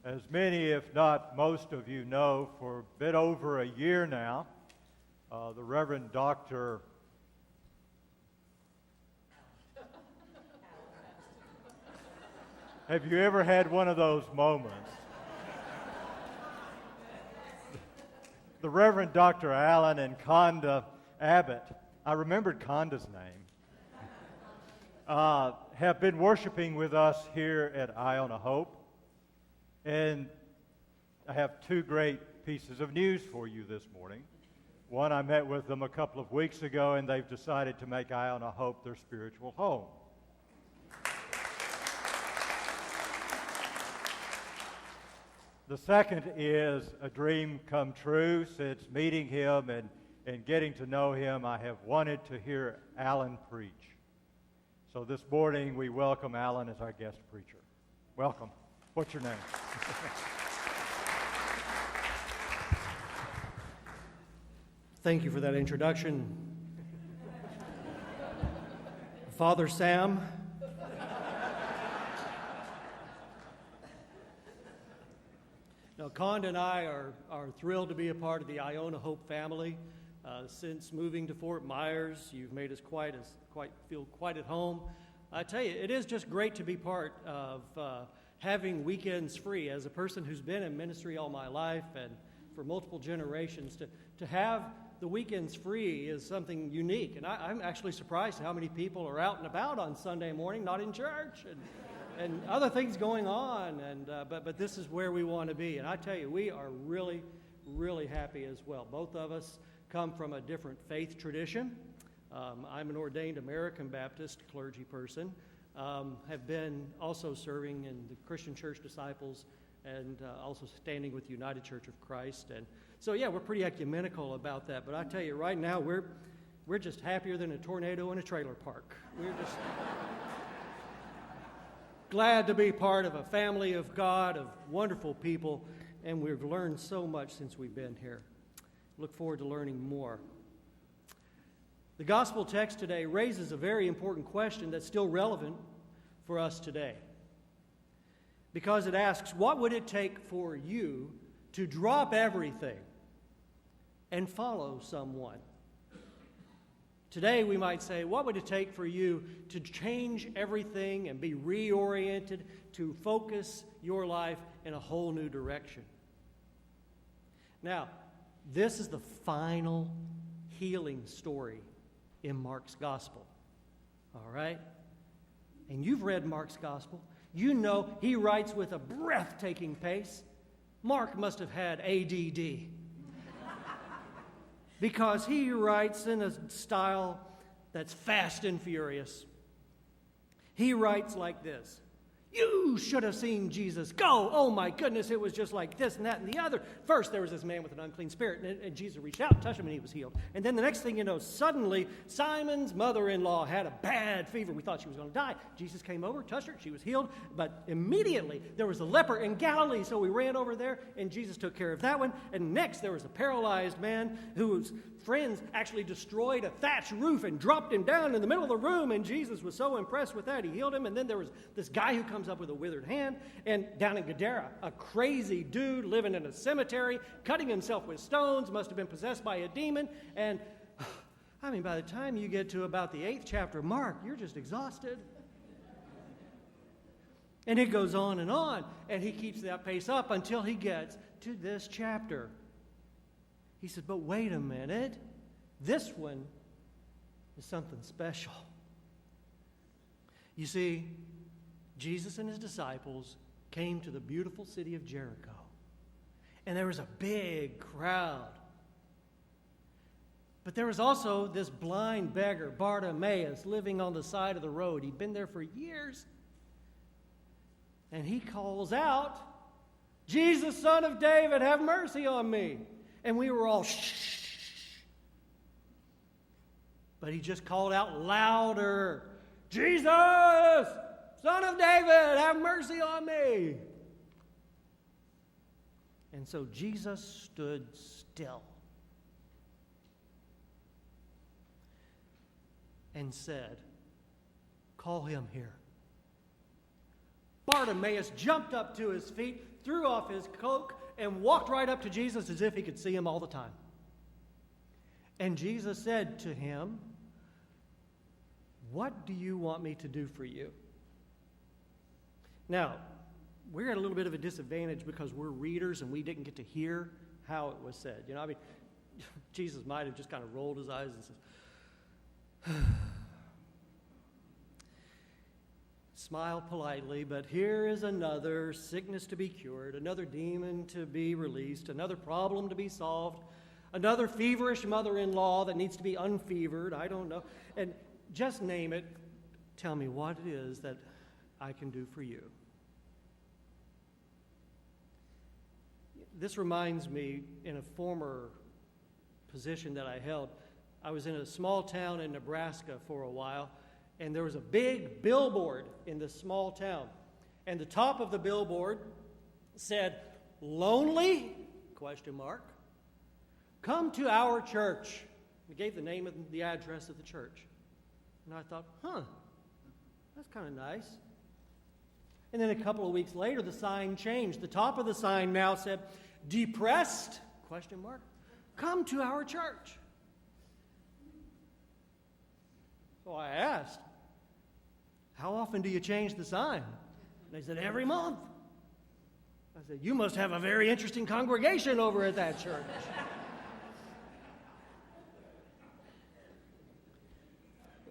As many, if not most of you know, for a bit over a year now, the Reverend Dr. Have you ever had one of those moments? The Reverend Dr. Allen and Conda Abbott, I remembered Conda's name, have been worshiping with us here at Iona-Hope. And I have two great pieces of news for you this morning. One, I met with them a couple of weeks ago, and they've decided to make Iona-Hope their spiritual home. The second is a dream come true. Since meeting him and getting to know him, I have wanted to hear Alan preach. So this morning, we welcome Alan as our guest preacher. Welcome. What's your name? Thank you for that introduction. Father Sam. Now, Conda and I are thrilled to be a part of the Iona-Hope family. Since moving to Fort Myers, you've made us feel quite at home. I tell you, it is just great to be part of having weekends free. As a person who's been in ministry all my life and for multiple generations, to have the weekends free is something unique. And I'm actually surprised how many people are out and about on Sunday morning, not in church, and other things going on. But this is where we want to be. And I tell you, we are really, really happy as well. Both of us come from a different faith tradition. I'm an ordained American Baptist clergy person. Have been also serving in the Christian Church Disciples and also standing with the United Church of Christ. And so, yeah, we're pretty ecumenical about that. But I tell you, right now, we're just happier than a tornado in a trailer park. We're just glad to be part of a family of God, of wonderful people, and we've learned so much since we've been here. Look forward to learning more. The gospel text today raises a very important question that's still relevant for us today. Because it asks, what would it take for you to drop everything and follow someone? Today we might say, what would it take for you to change everything and be reoriented to focus your life in a whole new direction? Now, this is the final healing story in Mark's gospel. All right? And you've read Mark's gospel. You know he writes with a breathtaking pace. Mark must have had ADD. Because he writes in a style that's fast and furious. He writes like this. You should have seen Jesus go. Oh my goodness, it was just like this and that and the other. First, there was this man with an unclean spirit, and Jesus reached out and touched him, and he was healed. And then the next thing you know, suddenly, Simon's mother-in-law had a bad fever. We thought she was going to die. Jesus came over, touched her, she was healed. But immediately, there was a leper in Galilee, so we ran over there, and Jesus took care of that one. And next, there was a paralyzed man whose friends actually destroyed a thatched roof and dropped him down in the middle of the room, and Jesus was so impressed with that, he healed him. And then there was this guy who comes up with a withered hand, and down in Gadara, a crazy dude living in a cemetery, cutting himself with stones, must have been possessed by a demon. And I mean, by the time you get to about the 8th chapter of Mark, you're just exhausted. And it goes on, and he keeps that pace up until he gets to this chapter. He said, but wait a minute, this one is something special. You see, Jesus and his disciples came to the beautiful city of Jericho, and there was a big crowd. But there was also this blind beggar, Bartimaeus, living on the side of the road. He'd been there for years. And he calls out, Jesus, Son of David, have mercy on me. And we were all shh. But he just called out louder, Jesus, Son of David, have mercy on me. And so Jesus stood still and said, call him here. Bartimaeus jumped up to his feet, threw off his cloak, and walked right up to Jesus as if he could see him all the time. And Jesus said to him, "What do you want me to do for you?" Now, we're at a little bit of a disadvantage because we're readers and we didn't get to hear how it was said. Jesus might have just kind of rolled his eyes and says, "Smile politely, but here is another sickness to be cured, another demon to be released, another problem to be solved, another feverish mother-in-law that needs to be unfevered, I don't know. And just name it. Tell me what it is that I can do for you." This reminds me, in a former position that I held, I was in a small town in Nebraska for a while, and there was a big billboard in this small town. And the top of the billboard said, "Lonely? ? Come to our church." It gave the name and the address of the church. And I thought, that's kind of nice. And then a couple of weeks later, the sign changed. The top of the sign now said, "Depressed? ? Come to our church." So I asked, "How often do you change the sign?" And they said, "Every month." I said, "You must have a very interesting congregation over at that church."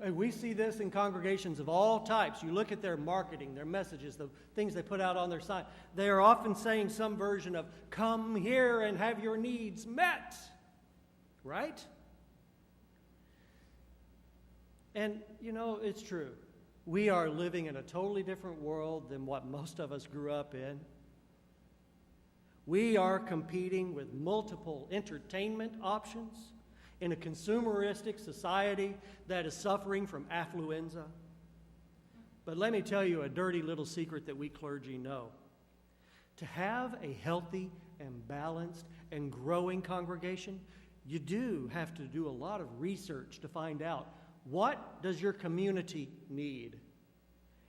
And we see this in congregations of all types. You look at their marketing, their messages, the things they put out on their sign. They are often saying some version of, "Come here and have your needs met." Right? And, it's true. We are living in a totally different world than what most of us grew up in. We are competing with multiple entertainment options in a consumeristic society that is suffering from affluenza. But let me tell you a dirty little secret that we clergy know. To have a healthy and balanced and growing congregation, you do have to do a lot of research to find out, what does your community need?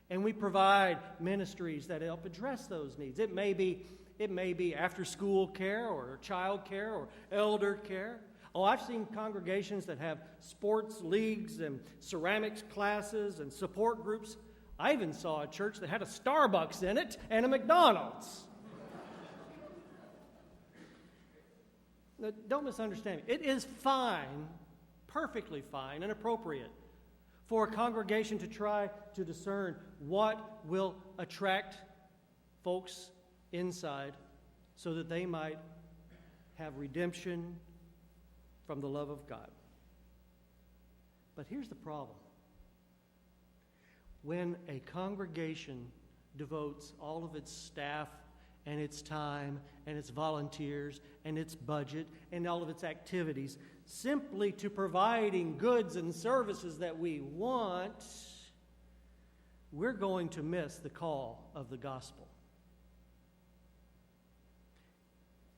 And we provide ministries that help address those needs. It may be after-school care or child care or elder care. Oh, I've seen congregations that have sports leagues and ceramics classes and support groups. I even saw a church that had a Starbucks in it and a McDonald's. Now, don't misunderstand me. It is fine, perfectly fine and appropriate for a congregation to try to discern what will attract folks inside so that they might have redemption from the love of God. But here's the problem. When a congregation devotes all of its staff and its time and its volunteers and its budget and all of its activities simply to providing goods and services that we want, we're going to miss the call of the gospel.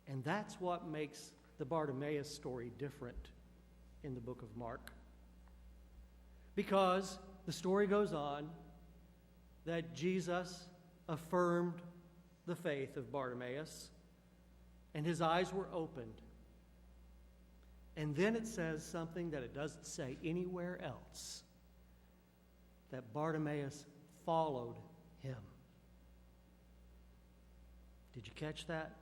And that's what makes the Bartimaeus story different in the book of Mark. Because the story goes on that Jesus affirmed the faith of Bartimaeus, and his eyes were opened. And then it says something that it doesn't say anywhere else, that Bartimaeus followed him. Did you catch that?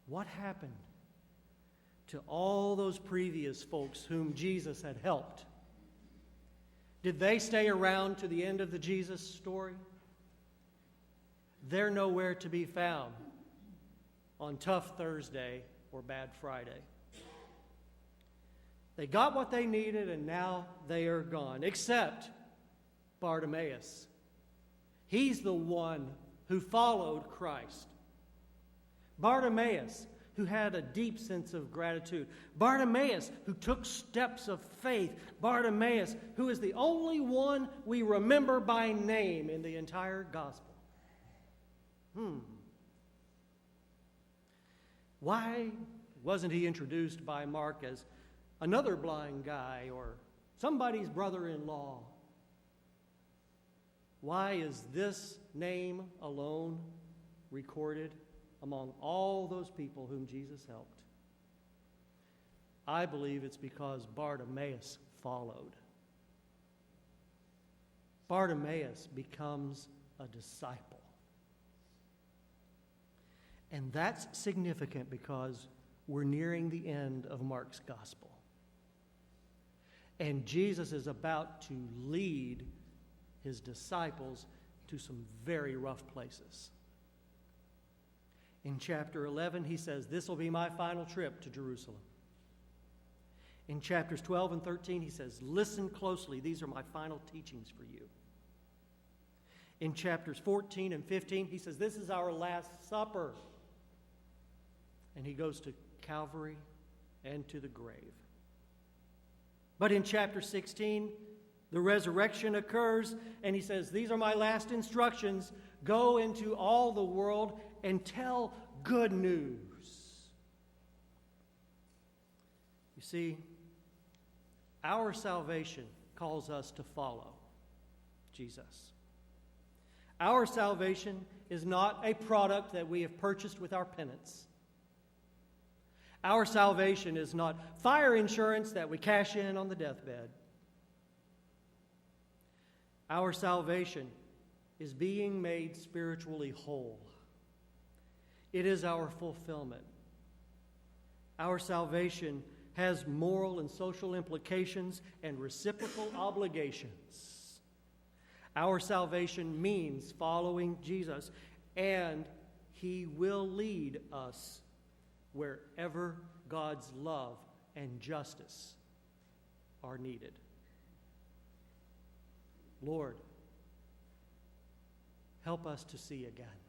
What happened to all those previous folks whom Jesus had helped? Did they stay around to the end of the Jesus story? They're nowhere to be found on Tough Thursday or Bad Friday. They got what they needed and now they are gone, except Bartimaeus. He's the one who followed Christ. Bartimaeus, who had a deep sense of gratitude. Bartimaeus, who took steps of faith. Bartimaeus, who is the only one we remember by name in the entire gospel. Why wasn't he introduced by Mark as another blind guy or somebody's brother-in-law? Why is this name alone recorded among all those people whom Jesus helped? I believe it's because Bartimaeus followed. Bartimaeus becomes a disciple. And that's significant because we're nearing the end of Mark's gospel. And Jesus is about to lead his disciples to some very rough places. In chapter 11, he says, "This will be my final trip to Jerusalem." In chapters 12 and 13, he says, "Listen closely. These are my final teachings for you." In chapters 14 and 15, he says, "This is our last supper." And he goes to Calvary and to the grave. But in chapter 16, the resurrection occurs, and he says, "These are my last instructions. Go into all the world and tell good news." You see, our salvation calls us to follow Jesus. Our salvation is not a product that we have purchased with our penance. Our salvation is not fire insurance that we cash in on the deathbed. Our salvation is being made spiritually whole. It is our fulfillment. Our salvation has moral and social implications and reciprocal obligations. Our salvation means following Jesus, and he will lead us wherever God's love and justice are needed. Lord, help us to see again.